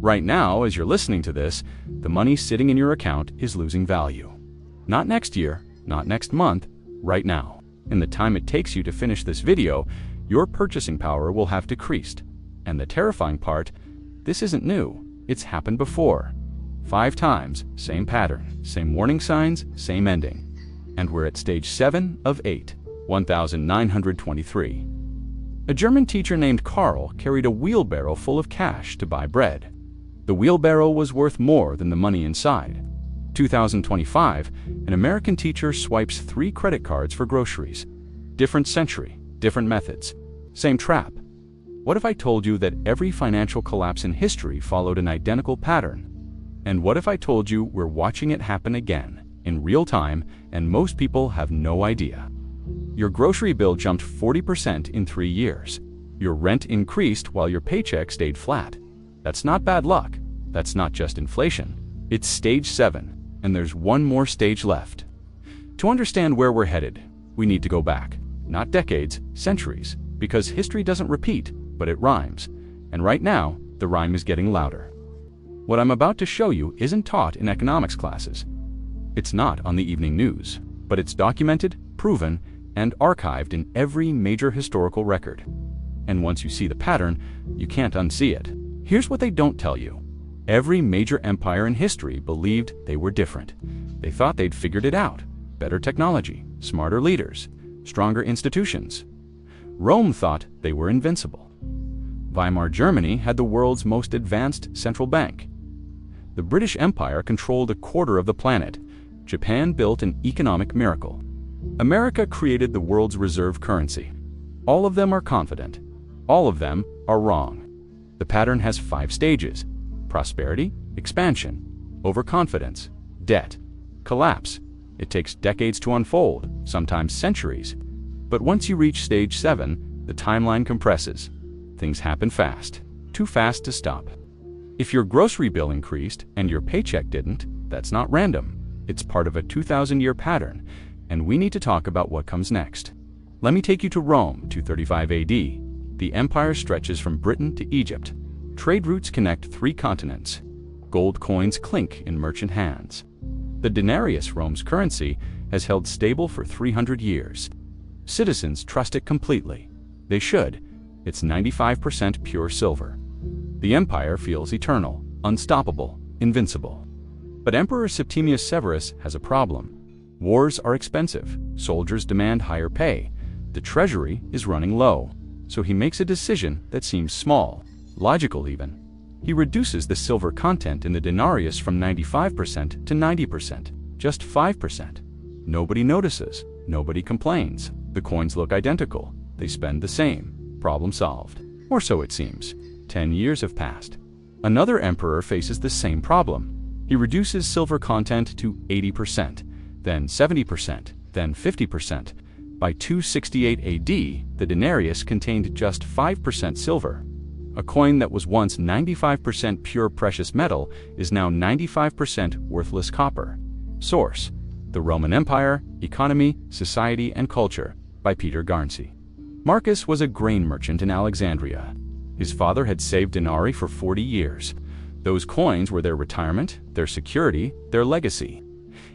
Right now, as you're listening to this, the money sitting in your account is losing value. Not next year, not next month, right now. In the time it takes you to finish this video, your purchasing power will have decreased. And the terrifying part, this isn't new. It's happened before. 5 times, same pattern, same warning signs, same ending. And we're at stage 7 of 8, 1923. A German teacher named Karl carried a wheelbarrow full of cash to buy bread. The wheelbarrow was worth more than the money inside. 2025, an American teacher swipes 3 credit cards for groceries. Different century, different methods, same trap. What if I told you that every financial collapse in history followed an identical pattern? And what if I told you we're watching it happen again, in real time, and most people have no idea? Your grocery bill jumped 40% in 3 years. Your rent increased while your paycheck stayed flat. That's not bad luck. That's not just inflation. It's stage 7, and there's one more stage left. To understand where we're headed, we need to go back. Not decades, centuries, because history doesn't repeat, but it rhymes. And right now, the rhyme is getting louder. What I'm about to show you isn't taught in economics classes. It's not on the evening news, but it's documented, proven, and archived in every major historical record. And once you see the pattern, you can't unsee it. Here's what they don't tell you. Every major empire in history believed they were different. They thought they'd figured it out. Better technology, smarter leaders, stronger institutions. Rome thought they were invincible. Weimar Germany had the world's most advanced central bank. The British Empire controlled 1/4 of the planet. Japan built an economic miracle. America created the world's reserve currency. All of them are confident. All of them are wrong. The pattern has 5 stages: prosperity, expansion, overconfidence, debt, collapse. It takes decades to unfold, sometimes centuries. But once you reach stage 7, the timeline compresses. Things happen fast, too fast to stop. If your grocery bill increased and your paycheck didn't, that's not random. It's part of a 2,000-year pattern, and we need to talk about what comes next. Let me take you to Rome, 235 AD. The empire stretches from Britain to Egypt. Trade routes connect 3 continents. Gold coins clink in merchant hands. The denarius, Rome's currency, has held stable for 300 years. Citizens trust it completely. They should. It's 95% pure silver. The empire feels eternal, unstoppable, invincible. But Emperor Septimius Severus has a problem. Wars are expensive. Soldiers demand higher pay. The treasury is running low. So he makes a decision that seems small, logical even. He reduces the silver content in the denarius from 95% to 90%, just 5%. Nobody notices. Nobody complains. The coins look identical. They spend the same. Problem solved. Or so it seems. 10 years have passed. Another emperor faces the same problem. He reduces silver content to 80%, then 70%, then 50%. By 268 AD, the denarius contained just 5% silver. A coin that was once 95% pure precious metal is now 95% worthless copper. Source: The Roman Empire, Economy, Society, and Culture, by Peter Garnsey. Marcus was a grain merchant in Alexandria. His father had saved denarii for 40 years. Those coins were their retirement, their security, their legacy.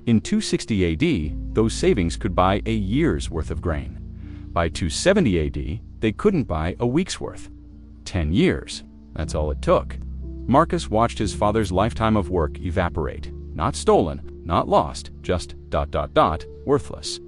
In 260 AD, those savings could buy a year's worth of grain. By 270 AD, they couldn't buy a week's worth. 10 years, that's all it took. Marcus watched his father's lifetime of work evaporate. Not stolen, not lost, just ... worthless.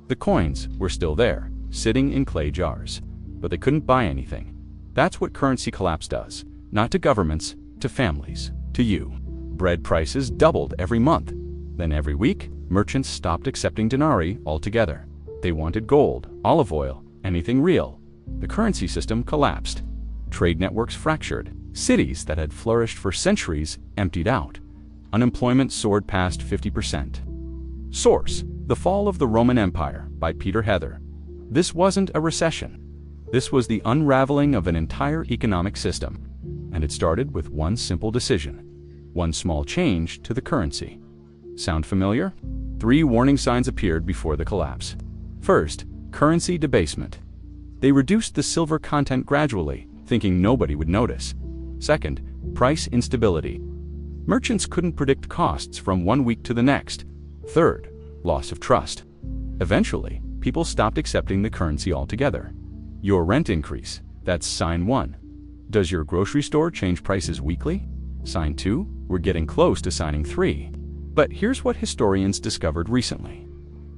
The coins were still there, sitting in clay jars. But they couldn't buy anything. That's what currency collapse does. Not to governments, to families, to you. Bread prices doubled every month. Then every week, merchants stopped accepting denarii altogether. They wanted gold, olive oil, anything real. The currency system collapsed. Trade networks fractured. Cities that had flourished for centuries emptied out. Unemployment soared past 50%. Source: The Fall of the Roman Empire, by Peter Heather. This wasn't a recession. This was the unraveling of an entire economic system. And it started with one simple decision. One small change to the currency. Sound familiar? 3 warning signs appeared before the collapse. First, currency debasement. They reduced the silver content gradually, thinking nobody would notice. Second, Price instability. Merchants couldn't predict costs from one week to the next. Third, loss of trust. Eventually, people stopped accepting the currency altogether. Your rent increase. That's sign 1. Does your grocery store change prices weekly? Sign 2. We're getting close to signing 3. But here's what historians discovered recently.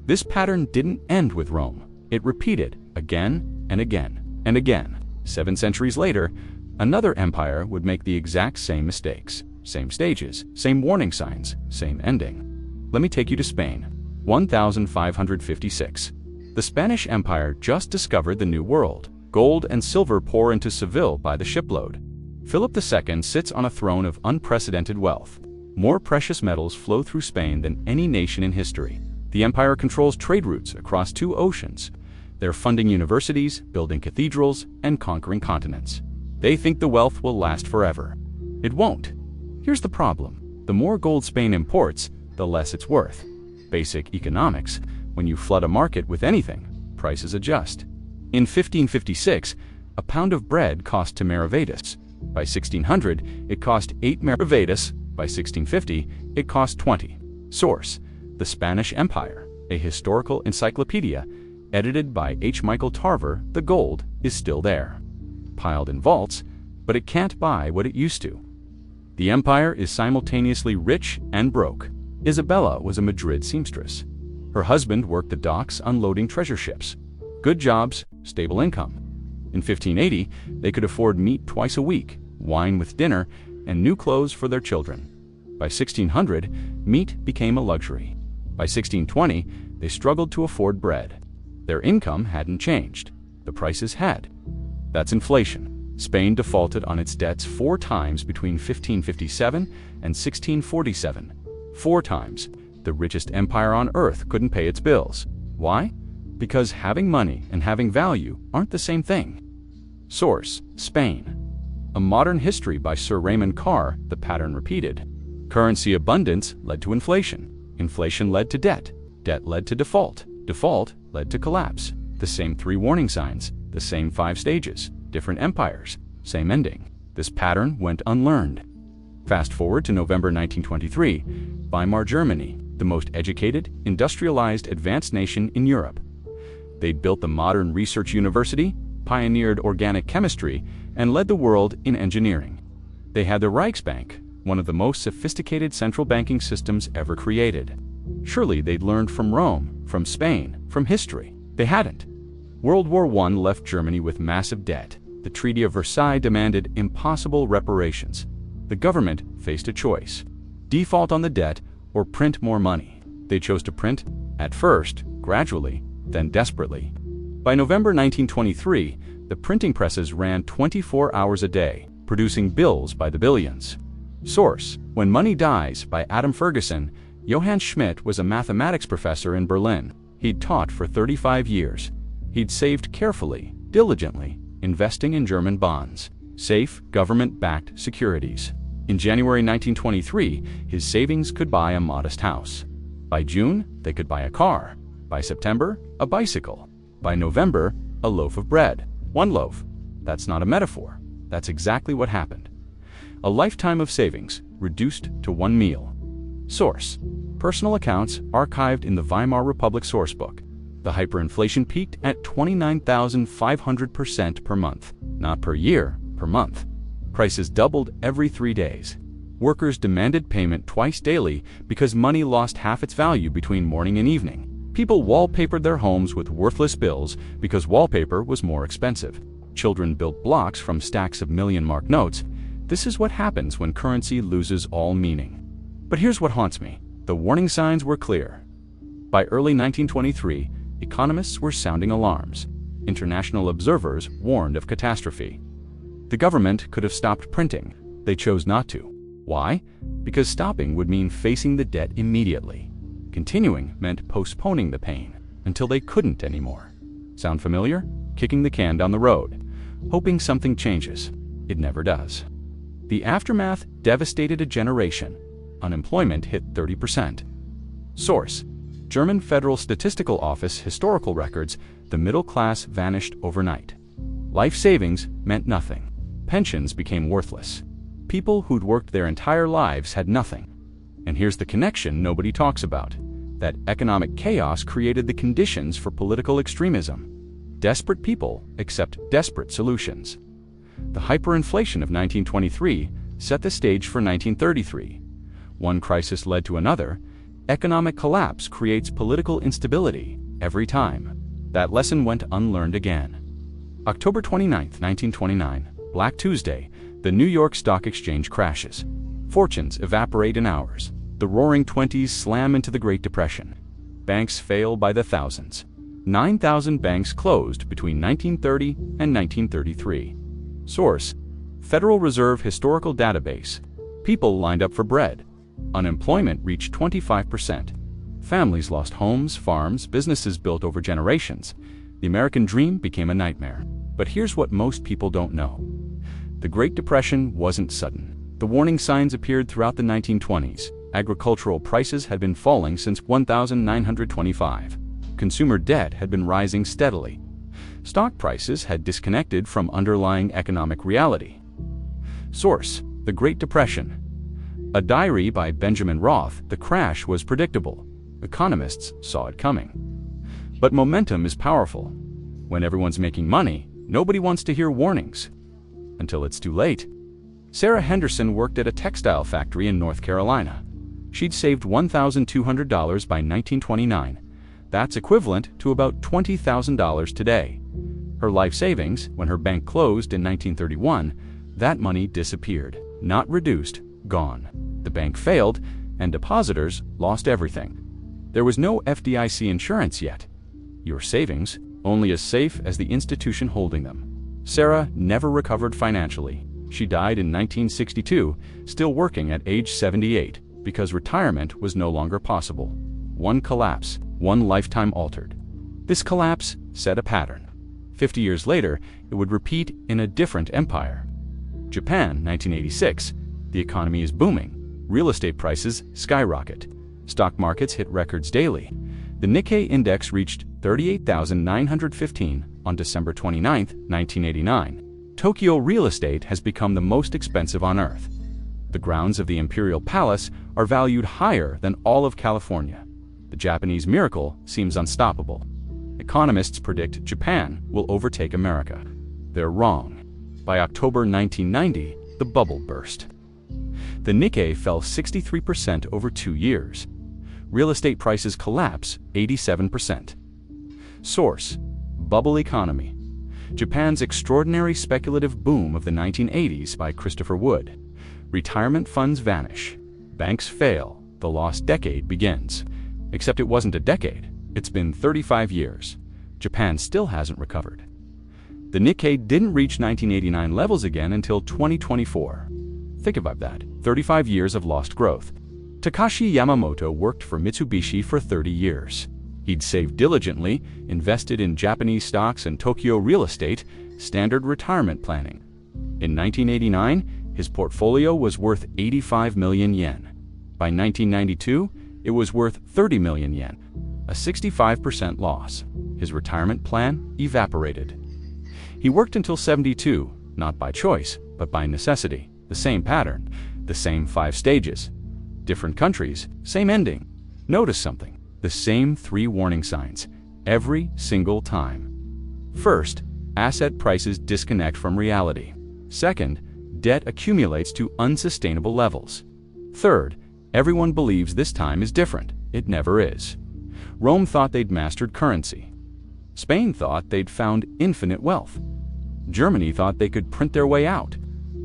This pattern didn't end with Rome. It repeated again and again and again. 7 centuries later, another empire would make the exact same mistakes. Same stages, same warning signs, same ending. Let me take you to Spain. 1556. The Spanish Empire just discovered the New World. Gold and silver pour into Seville by the shipload. Philip II sits on a throne of unprecedented wealth. More precious metals flow through Spain than any nation in history. The empire controls trade routes across 2 oceans. They're funding universities, building cathedrals, and conquering continents. They think the wealth will last forever. It won't. Here's the problem. The more gold Spain imports, the less it's worth. Basic economics. When you flood a market with anything, prices adjust. In 1556, a pound of bread cost 2 maravedis. By 1600, it cost 8 maravedis. By 1650, it cost 20. Source: The Spanish Empire, a historical encyclopedia, edited by H. Michael Tarver. The gold is still there, piled in vaults, but it can't buy what it used to. The empire is simultaneously rich and broke. Isabella was a Madrid seamstress. Her husband worked the docks unloading treasure ships. Good jobs, stable income. In 1580, they could afford meat twice a week, wine with dinner, and new clothes for their children. By 1600, meat became a luxury. By 1620, they struggled to afford bread. Their income hadn't changed. The prices had. That's inflation. Spain defaulted on its debts 4 times between 1557 and 1647. 4 times. The richest empire on earth couldn't pay its bills. Why? Because having money and having value aren't the same thing. Source: Spain. A Modern History by Sir Raymond Carr. The pattern repeated. Currency abundance led to inflation. Inflation led to debt. Debt led to default. Default led to collapse. The same 3 warning signs, the same 5 stages, different empires, same ending. This pattern went unlearned. Fast forward to November 1923, Weimar Germany, the most educated, industrialized, advanced nation in Europe. They'd built the modern research university, pioneered organic chemistry, and led the world in engineering. They had the Reichsbank, one of the most sophisticated central banking systems ever created. Surely they'd learned from Rome, from Spain, from history. They hadn't. World War I left Germany with massive debt. The Treaty of Versailles demanded impossible reparations. The government faced a choice: default on the debt or print more money. They chose to print, at first, gradually, then desperately. By November 1923, the printing presses ran 24 hours a day, producing bills by the billions. Source: When Money Dies by Adam Ferguson. Johann Schmidt was a mathematics professor in Berlin. He'd taught for 35 years. He'd saved carefully, diligently, investing in German bonds, safe, government-backed securities. In January 1923, his savings could buy a modest house. By June, they could buy a car. By September, a bicycle. By November, a loaf of bread. 1 loaf. That's not a metaphor. That's exactly what happened. A lifetime of savings, reduced to 1 meal. Source: Personal accounts archived in the Weimar Republic sourcebook. The hyperinflation peaked at 29,500% per month. Not per year, per month. Prices doubled every 3 days. Workers demanded payment twice daily because money lost half its value between morning and evening. People wallpapered their homes with worthless bills because wallpaper was more expensive. Children built blocks from stacks of million-mark notes. This is what happens when currency loses all meaning. But here's what haunts me. The warning signs were clear. By early 1923, economists were sounding alarms. International observers warned of catastrophe. The government could have stopped printing. They chose not to. Why? Because stopping would mean facing the debt immediately. Continuing meant postponing the pain until they couldn't anymore. Sound familiar? Kicking the can down the road, hoping something changes. It never does. The aftermath devastated a generation. Unemployment hit 30%. Source: German Federal Statistical Office historical records. The middle class vanished overnight. Life savings meant nothing. Pensions became worthless. People who'd worked their entire lives had nothing. And here's the connection nobody talks about. That economic chaos created the conditions for political extremism. Desperate people accept desperate solutions. The hyperinflation of 1923 set the stage for 1933. One crisis led to another. Economic collapse creates political instability every time. That lesson went unlearned again. October 29, 1929, Black Tuesday, the New York Stock Exchange crashes. Fortunes evaporate in hours. The Roaring Twenties slam into the Great Depression. Banks fail by the thousands. 9,000 banks closed between 1930 and 1933. Source: Federal Reserve Historical Database. People lined up for bread. Unemployment reached 25%. Families lost homes, farms, businesses built over generations. The American dream became a nightmare. But here's what most people don't know. The Great Depression wasn't sudden. The warning signs appeared throughout the 1920s. Agricultural prices had been falling since 1925. Consumer debt had been rising steadily. Stock prices had disconnected from underlying economic reality. Source: The Great Depression. A diary by Benjamin Roth. The crash was predictable. Economists saw it coming. But momentum is powerful. When everyone's making money, nobody wants to hear warnings. Until it's too late. Sarah Henderson worked at a textile factory in North Carolina. She'd saved $1,200 by 1929. That's equivalent to about $20,000 today. Her life savings, when her bank closed in 1931, that money disappeared, not reduced, gone. The bank failed, and depositors lost everything. There was no FDIC insurance yet. Your savings, only as safe as the institution holding them. Sarah never recovered financially. She died in 1962, still working at age 78, because retirement was no longer possible. One collapse, one lifetime altered. This collapse set a pattern. 50 years later, it would repeat in a different empire. Japan, 1986. The economy is booming. Real estate prices skyrocket. Stock markets hit records daily. The Nikkei index reached 38,915 on December 29, 1989. Tokyo real estate has become the most expensive on Earth. The grounds of the Imperial Palace are valued higher than all of California. The Japanese miracle seems unstoppable. Economists predict Japan will overtake America. They're wrong. By October 1990, the bubble burst. The Nikkei fell 63% over 2 years. Real estate prices collapse 87%. Source: Bubble Economy. Japan's Extraordinary Speculative Boom of the 1980s by Christopher Wood. Retirement funds vanish. Banks fail. The lost decade begins. Except it wasn't a decade. It's been 35 years. Japan still hasn't recovered. The Nikkei didn't reach 1989 levels again until 2024. Think about that. 35 years of lost growth. Takashi Yamamoto worked for Mitsubishi for 30 years. He'd saved diligently, invested in Japanese stocks and Tokyo real estate, standard retirement planning. In 1989, his portfolio was worth 85 million yen. By 1992, it was worth 30 million yen, a 65% loss. His retirement plan evaporated. He worked until 72, not by choice, but by necessity. The same pattern, the same 5 stages. Different countries, same ending. Notice something. The same 3 warning signs, every single time. First, asset prices disconnect from reality. Second, debt accumulates to unsustainable levels. Third, everyone believes this time is different. It never is. Rome thought they'd mastered currency. Spain thought they'd found infinite wealth. Germany thought they could print their way out.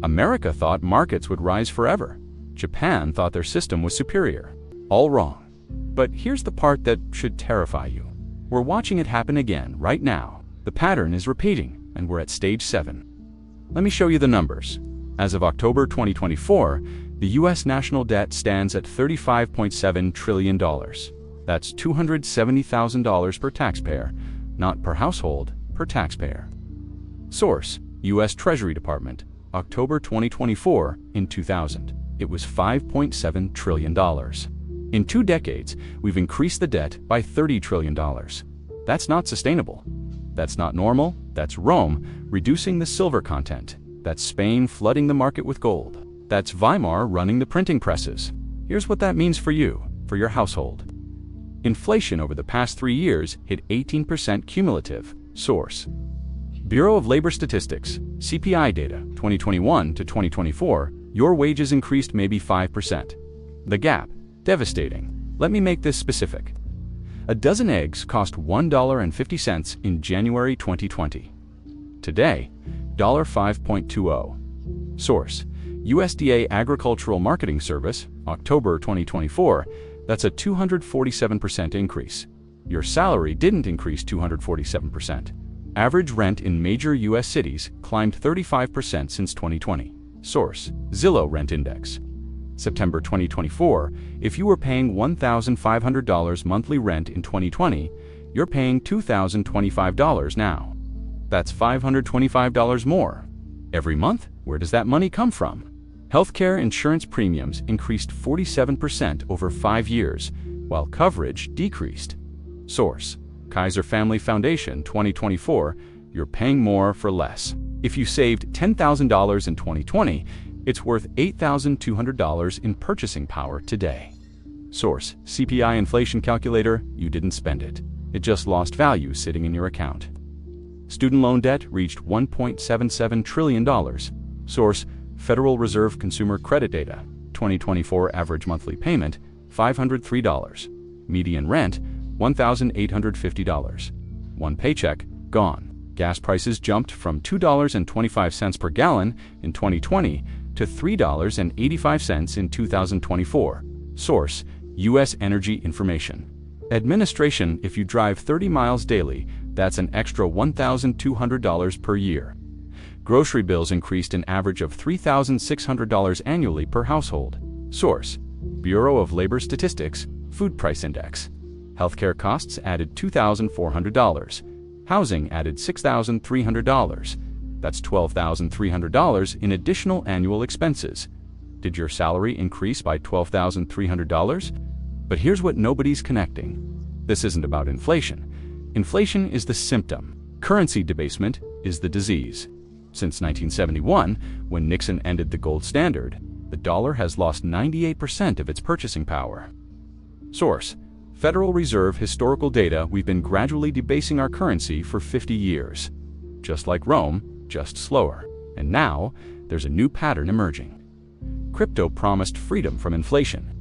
America thought markets would rise forever. Japan thought their system was superior. All wrong. But here's the part that should terrify you. We're watching it happen again, right now. The pattern is repeating, and we're at stage 7. Let me show you the numbers. As of October 2024, the U.S. national debt stands at $35.7 trillion. That's $270,000 per taxpayer, not per household, per taxpayer. Source: U.S. Treasury Department, October 2024. In 2000, it was $5.7 trillion. In 2 decades, we've increased the debt by $30 trillion. That's not sustainable. That's not normal. That's Rome reducing the silver content. That's Spain flooding the market with gold. That's Weimar running the printing presses. Here's what that means for you, for your household. Inflation over the past 3 years hit 18% cumulative. Source: Bureau of Labor Statistics, CPI data, 2021 to 2024, your wages increased maybe 5%. The gap, devastating. Let me make this specific. A dozen eggs cost $1.50 in January 2020. Today, $5.20. Source: USDA Agricultural Marketing Service, October 2024, that's a 247% increase. Your salary didn't increase 247%. Average rent in major U.S. cities climbed 35% since 2020. Source: Zillow Rent Index. September 2024, if you were paying $1,500 monthly rent in 2020, you're paying $2,025 now. That's $525 more. Every month, where does that money come from? Healthcare insurance premiums increased 47% over 5 years, while coverage decreased. Source: Kaiser Family Foundation 2024, you're paying more for less. If you saved $10,000 in 2020, it's worth $8,200 in purchasing power today. Source: CPI inflation calculator, you didn't spend it. It just lost value sitting in your account. Student loan debt reached $1.77 trillion. Source: Federal Reserve Consumer Credit Data, 2024 average monthly payment, $503. Median rent, $1,850. One paycheck, gone. Gas prices jumped from $2.25 per gallon in 2020 to $3.85 in 2024. Source: U.S. Energy Information Administration. If you drive 30 miles daily, that's an extra $1,200 per year. Grocery bills increased an average of $3,600 annually per household. Source: Bureau of Labor Statistics, Food Price Index. Healthcare costs added $2,400. Housing added $6,300. That's $12,300 in additional annual expenses. Did your salary increase by $12,300? But here's what nobody's connecting. This isn't about inflation. Inflation is the symptom. Currency debasement is the disease. Since 1971, when Nixon ended the gold standard, the dollar has lost 98% of its purchasing power. Source: Federal Reserve historical data. We've been gradually debasing our currency for 50 years. Just like Rome, just slower. And now, there's a new pattern emerging. Crypto promised freedom from inflation.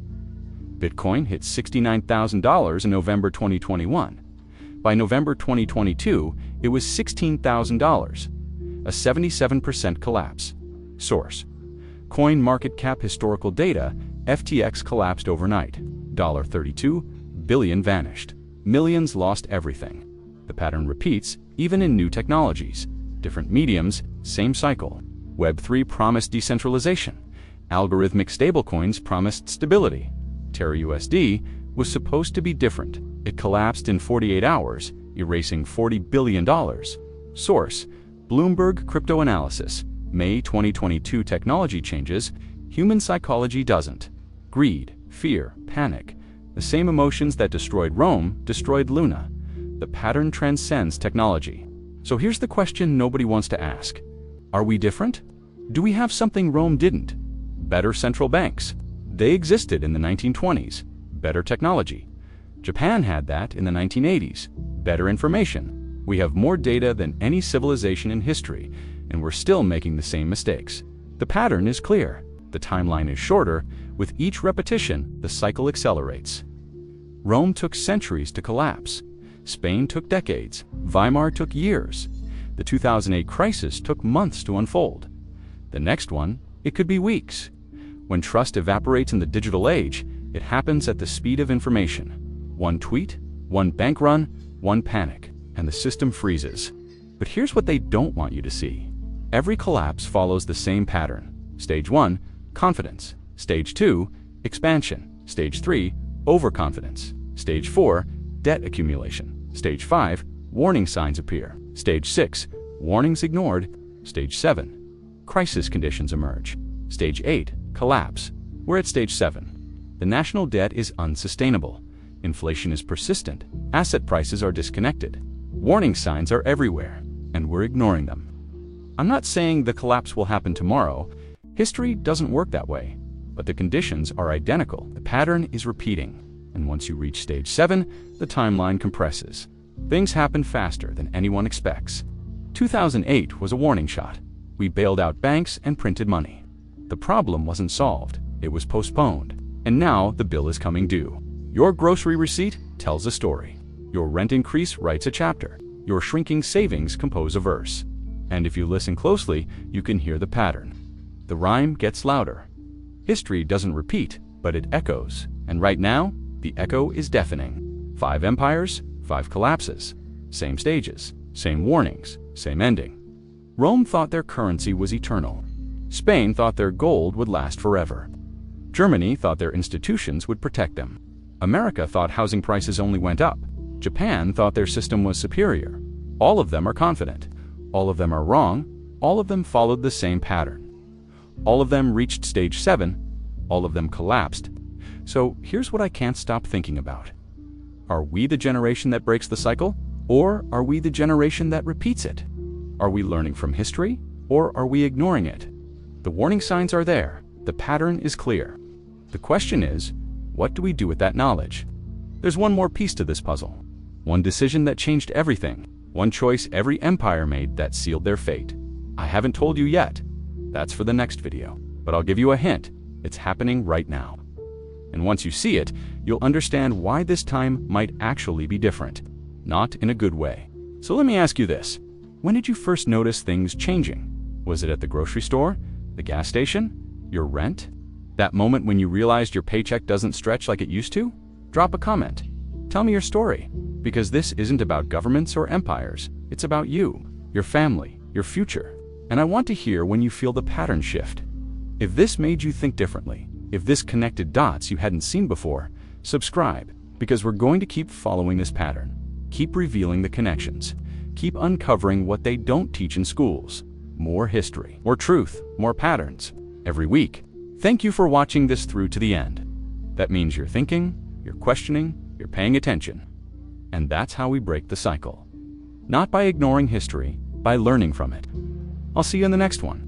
Bitcoin hit $69,000 in November 2021. By November 2022, it was $16,000, a 77% collapse. Source: Coin Market Cap historical data. FTX collapsed overnight. $32 billion vanished. Millions lost everything. The pattern repeats even in new technologies. Different mediums, same cycle. Web3 promised decentralization. Algorithmic stablecoins promised stability. Terra USD was supposed to be different. It collapsed in 48 hours, erasing $40 billion. Source: Bloomberg Crypto Analysis. May 2022 technology changes, human psychology doesn't. Greed, fear, panic. The same emotions that destroyed Rome destroyed Luna. The pattern transcends technology. So here's the question nobody wants to ask. Are we different? Do we have something Rome didn't? Better central banks. They existed in the 1920s. Better technology. Japan had that in the 1980s. Better information. We have more data than any civilization in history, and we're still making the same mistakes. The pattern is clear. The timeline is shorter. With each repetition, the cycle accelerates. Rome took centuries to collapse. Spain took decades. Weimar took years. The 2008 crisis took months to unfold. The next one, it could be weeks. When trust evaporates in the digital age, it happens at the speed of information. One tweet, one bank run, one panic, and the system freezes. But here's what they don't want you to see. Every collapse follows the same pattern. Stage 1, confidence. Stage 2, expansion. Stage 3, overconfidence. Stage 4, debt accumulation. Stage 5, warning signs appear. Stage 6, warnings ignored. Stage 7, crisis conditions emerge. Stage 8, collapse. We're at stage 7. The national debt is unsustainable. Inflation is persistent. Asset prices are disconnected. Warning signs are everywhere, and we're ignoring them. I'm not saying the collapse will happen tomorrow. History doesn't work that way, but the conditions are identical. The pattern is repeating, and once you reach stage 7, the timeline compresses. Things happen faster than anyone expects. 2008 was a warning shot. We bailed out banks and printed money. The problem wasn't solved, it was postponed, and now the bill is coming due. Your grocery receipt tells a story. Your rent increase writes a chapter. Your shrinking savings compose a verse. And if you listen closely, you can hear the pattern. The rhyme gets louder. History doesn't repeat, but it echoes. And right now, the echo is deafening. 5 empires, 5 collapses. Same stages, same warnings, same ending. Rome thought their currency was eternal. Spain thought their gold would last forever. Germany thought their institutions would protect them. America thought housing prices only went up. Japan thought their system was superior. All of them are confident. All of them are wrong. All of them followed the same pattern. All of them reached stage 7. All of them collapsed. So here's what I can't stop thinking about. Are we the generation that breaks the cycle? Or are we the generation that repeats it? Are we learning from history? Or are we ignoring it? The warning signs are there. The pattern is clear. The question is, what do we do with that knowledge? There's one more piece to this puzzle. One decision that changed everything. One choice every empire made that sealed their fate. I haven't told you yet. That's for the next video. But I'll give you a hint. It's happening right now. And once you see it, you'll understand why this time might actually be different. Not in a good way. So let me ask you this. When did you first notice things changing? Was it at the grocery store? The gas station? Your rent? That moment when you realized your paycheck doesn't stretch like it used to? Drop a comment. Tell me your story. Because this isn't about governments or empires. It's about you, your family, your future. And I want to hear when you feel the pattern shift. If this made you think differently, if this connected dots you hadn't seen before, subscribe, because we're going to keep following this pattern. Keep revealing the connections. Keep uncovering what they don't teach in schools. More history, more truth, more patterns. Every week. Thank you for watching this through to the end. That means you're thinking, you're questioning, you're paying attention. And that's how we break the cycle. Not by ignoring history, by learning from it. I'll see you in the next one.